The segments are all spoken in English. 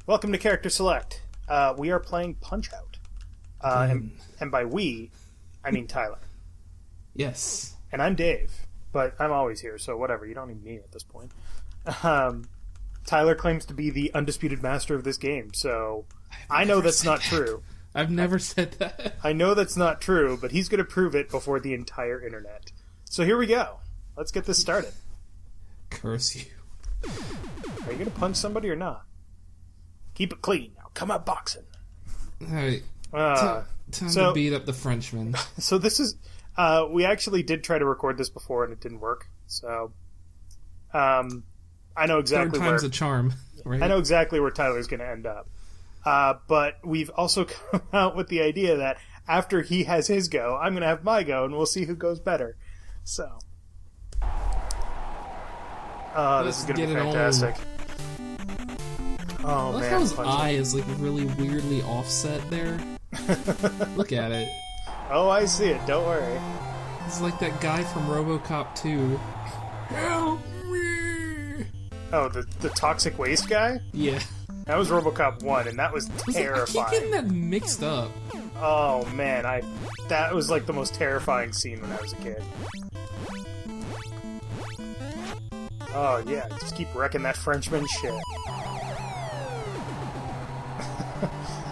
Welcome to Character Select. We are playing Punch-Out. And by we, I mean Tyler. Yes. And I'm Dave, but I'm always here, so whatever. You don't need me at this point. Tyler claims to be the undisputed master of this game, so I know that's not true. I've never said that. I know that's not true, but he's going to prove it before the entire internet. So here we go. Let's get this started. Curse you. Are you going to punch somebody or not? Keep it clean. Now come out boxing. Alright. Time to beat up the Frenchman. So this is... we actually did try to record this before and it didn't work. So... I know exactly Third time's a charm, right? I know exactly where Tyler's going to end up. But we've also come out with the idea that after he has his go, I'm going to have my go, and we'll see who goes better. So... this is going to be fantastic. Oh, I like man. how his eye is like really weirdly offset there. Look at it. Oh, I see it. Don't worry. It's like that guy from RoboCop 2. Help me! Oh, the toxic waste guy? Yeah. That was RoboCop 1, and that was terrifying. I keep getting that mixed up. Oh, man. That was like the most terrifying scene when I was a kid. Oh, yeah. Just keep wrecking that Frenchman shit.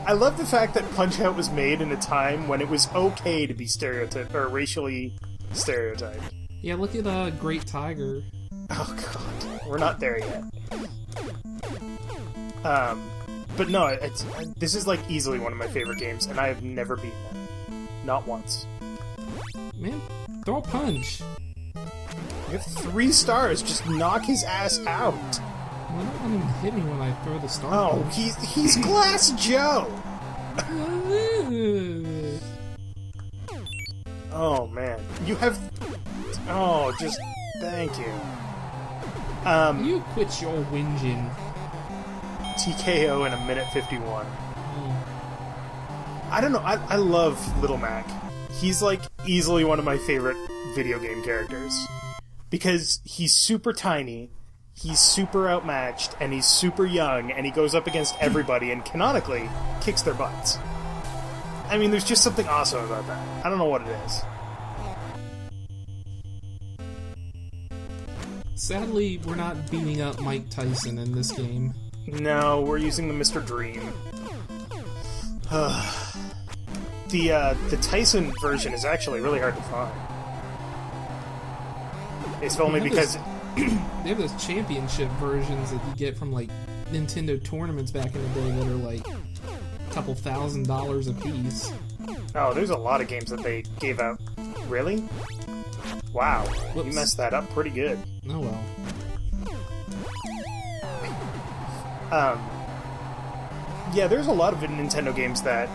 I love the fact that Punch-Out was made in a time when it was okay to be stereotyped, or racially stereotyped. Yeah, look at Great Tiger. Oh god, we're not there yet. But no, this is like easily one of my favorite games, and I have never beaten it. Not once. Man, throw a punch. You have 3 stars, just knock his ass out. Well, I don't want him to hit me when I throw the star. Oh, he's Glass Joe! Oh man, you have... Oh, just... Thank you. You quit your whinging. TKO in a minute 51. I don't know, I love Little Mac. He's like easily one of my favorite video game characters. Because he's super tiny, he's super outmatched, and he's super young, and he goes up against everybody and canonically kicks their butts. I mean, there's just something awesome about that. I don't know what it is. Sadly, we're not beating up Mike Tyson in this game. No, we're using the Mr. Dream. The Tyson version is actually really hard to find. It's only because... They have those championship versions that you get from, like, Nintendo tournaments back in the day that are, like, a couple $1,000s a piece. Oh, there's a lot of games that they gave out. Really? Wow. Whoops. You messed that up pretty good. Oh, well. Yeah, there's a lot of Nintendo games that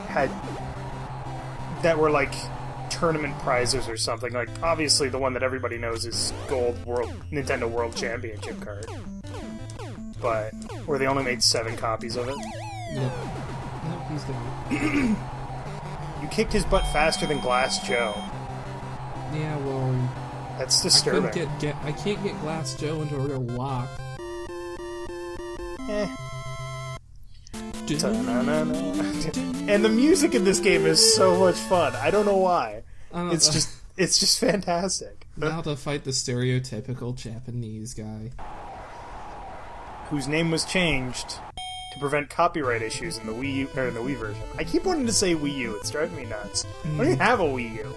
were, like, tournament prizes or something. Like, obviously the one that everybody knows is Gold Nintendo World Championship card. But, where they only made 7 copies of it. Yep. Nope, he's down. You kicked his butt faster than Glass Joe. Yeah, well... That's disturbing. I can't get Glass Joe into a real lock. Eh. And the music in this game is so much fun. I don't know why. It's just fantastic. Now to fight the stereotypical Japanese guy. Whose name was changed to prevent copyright issues in the Wii U, or in the Wii version. I keep wanting to say Wii U, it's driving me nuts. I don't even have a Wii U.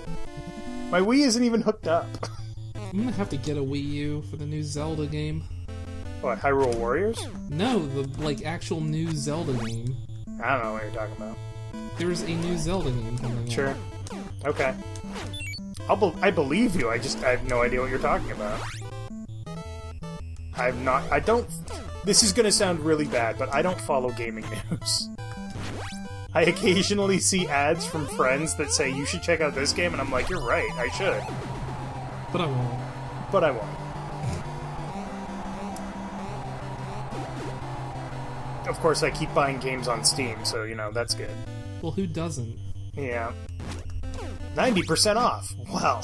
My Wii isn't even hooked up. I'm gonna have to get a Wii U for the new Zelda game. What, Hyrule Warriors? No, the, like, actual new Zelda game. I don't know what you're talking about. There's a new Zelda game coming out. Sure. Okay. I believe you, I have no idea what you're talking about. This is gonna sound really bad, but I don't follow gaming news. I occasionally see ads from friends that say, you should check out this game, and I'm like, you're right, I should. But I won't. But I won't. Of course, I keep buying games on Steam, so, you know, that's good. Well, who doesn't? Yeah. 90% off! Well,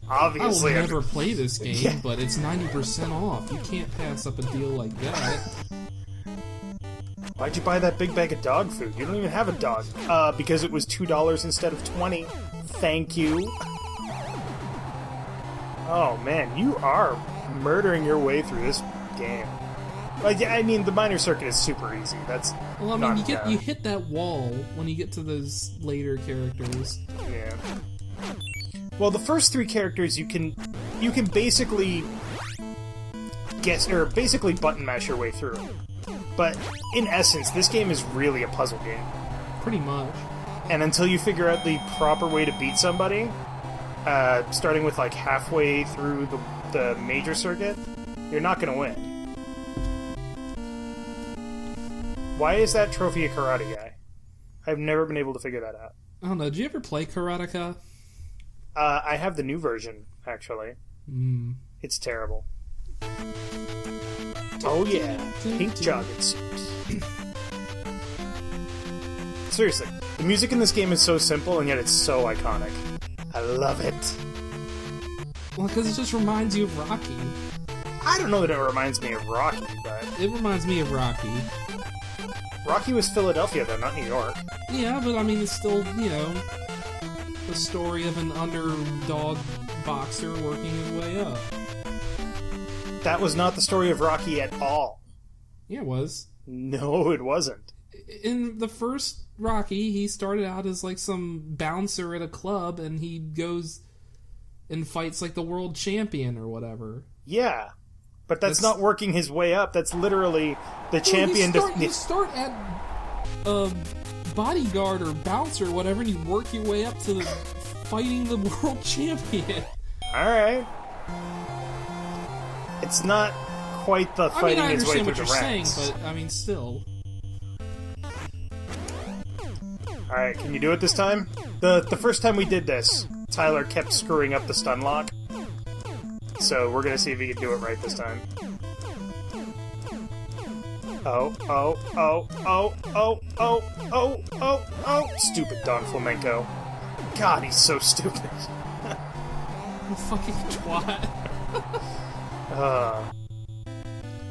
obviously... I will never play this game, but it's 90% off. You can't pass up a deal like that. Why'd you buy that big bag of dog food? You don't even have a dog. Because it was $2 instead of 20. Thank you. Oh man, you are murdering your way through this game. Like, I mean, the minor circuit is super easy. That's well, I mean, you hit that wall when you get to those later characters. Yeah. Well, the first 3 characters you can basically guess or basically button mash your way through. But in essence, this game is really a puzzle game. Pretty much. And until you figure out the proper way to beat somebody, starting with like halfway through the major circuit, you're not going to win. Why is that trophy a karate guy? I've never been able to figure that out. I don't know. Did you ever play Karateka? I have the new version, actually. It's terrible. Oh yeah, pink jogging suit. Seriously, the music in this game is so simple and yet it's so iconic. I love it. Well, because it just reminds you of Rocky. I don't know that it reminds me of Rocky, but... It reminds me of Rocky. Rocky was Philadelphia, though, not New York. Yeah, but I mean, it's still, you know, the story of an underdog boxer working his way up. That was not the story of Rocky at all. Yeah, it was. No, it wasn't. In the first Rocky, he started out as like some bouncer at a club, and he goes and fights like the world champion or whatever. Yeah, but that's not working his way up. That's literally the champion. You start at bodyguard or bouncer or whatever, and you work your way up to fighting the world champion. All right. It's not quite the fighting his way through the ranks. I understand what you're saying, but I mean, still. All right, can you do it this time? The first time we did this, Tyler kept screwing up the stun lock. So we're gonna see if he can do it right this time. Oh, oh, oh, oh, oh, oh, oh, oh, oh! Stupid Don Flamenco. God, he's so stupid. You fucking twat.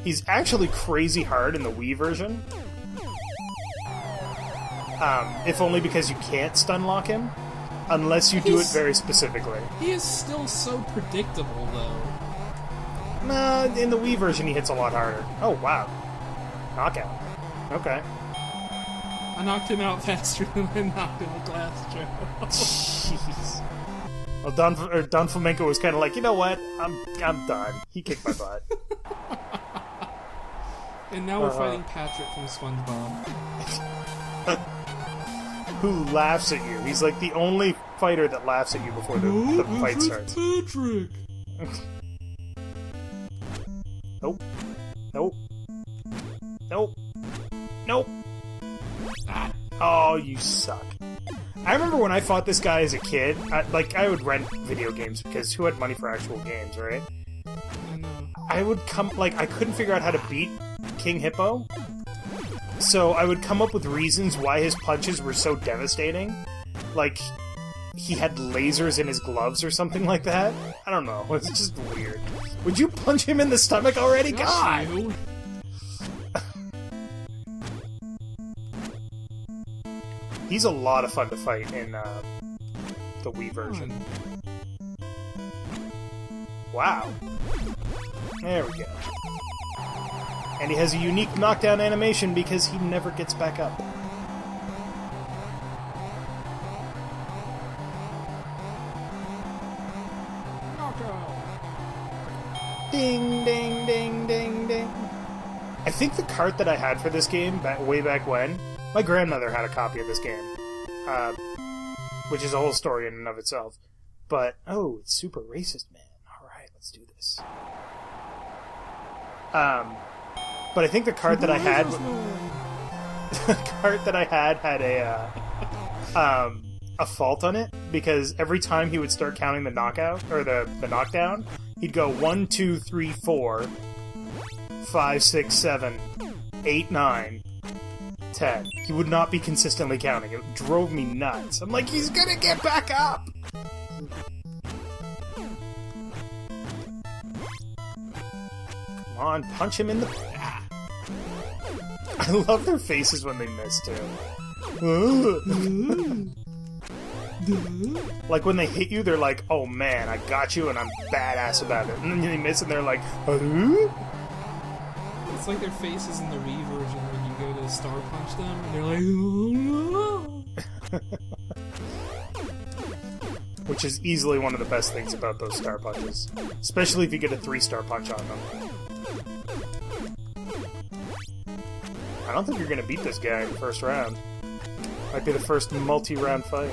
He's actually crazy hard in the Wii version. If only because you can't stun lock him, unless you do it very specifically. He is still so predictable, though. Nah, in the Wii version he hits a lot harder. Oh, wow. Knockout. Okay. I knocked him out faster than I knocked him a glass jaw. Jeez. Well, Don Flamenco was kind of like, you know what? I'm done. He kicked my butt. And now we're fighting Patrick from SpongeBob. Who laughs at you. He's like the only fighter that laughs at you before the fight starts. Patrick! Nope. Nope. Nope. Nope. Ah. Oh, you suck. I remember when I fought this guy as a kid, I would rent video games because who had money for actual games, right? I would I couldn't figure out how to beat King Hippo. So I would come up with reasons why his punches were so devastating. Like, he had lasers in his gloves or something like that. I don't know. It's just weird. Would you punch him in the stomach already? God! He's a lot of fun to fight in the Wii version. Wow. There we go. And he has a unique knockdown animation because he never gets back up. Ding, ding, ding, ding, ding. I think the cart that I had for this game, way back when, my grandmother had a copy of this game. Which is a whole story in and of itself. But, oh, it's super racist, man. Alright, let's do this. But I think the cart that I had... the cart that I had a fault on it, because every time he would start counting the knockout, or the knockdown, he'd go 1, 2, 3, 4, 5, 6, 7, 8, 9, 10. He would not be consistently counting. It drove me nuts. I'm like, he's gonna get back up! Come on, punch him in the... I love their faces when they miss, too. Like, when they hit you, they're like, oh man, I got you and I'm badass about it. And then they miss and they're like, It's like their faces in the Wii version when you go to Star Punch them and they're like, oh no! Which is easily one of the best things about those Star Punches. Especially if you get a 3-star punch on them. I don't think you're gonna beat this guy in the first round. Might be the first multi-round fight.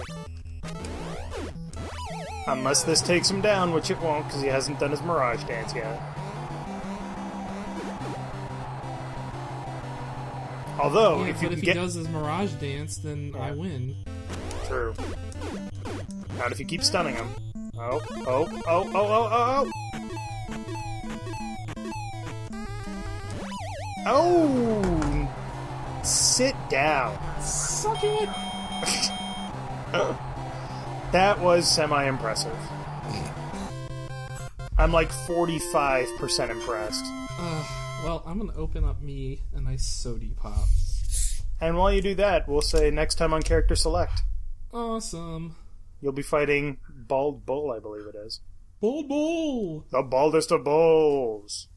Unless this takes him down, which it won't, because he hasn't done his Mirage Dance yet. Although, yeah, if you but if get... he does his Mirage Dance, then I win. True. Not if you keep stunning him. Oh, oh, oh, oh, oh, oh! Oh! Sit down. Suck it! That was semi-impressive. I'm like 45% impressed. Well, I'm gonna open up me a nice sody pop. And while you do that, we'll say next time on Character Select. Awesome. You'll be fighting Bald Bull, I believe it is. Bald Bull! The baldest of bulls!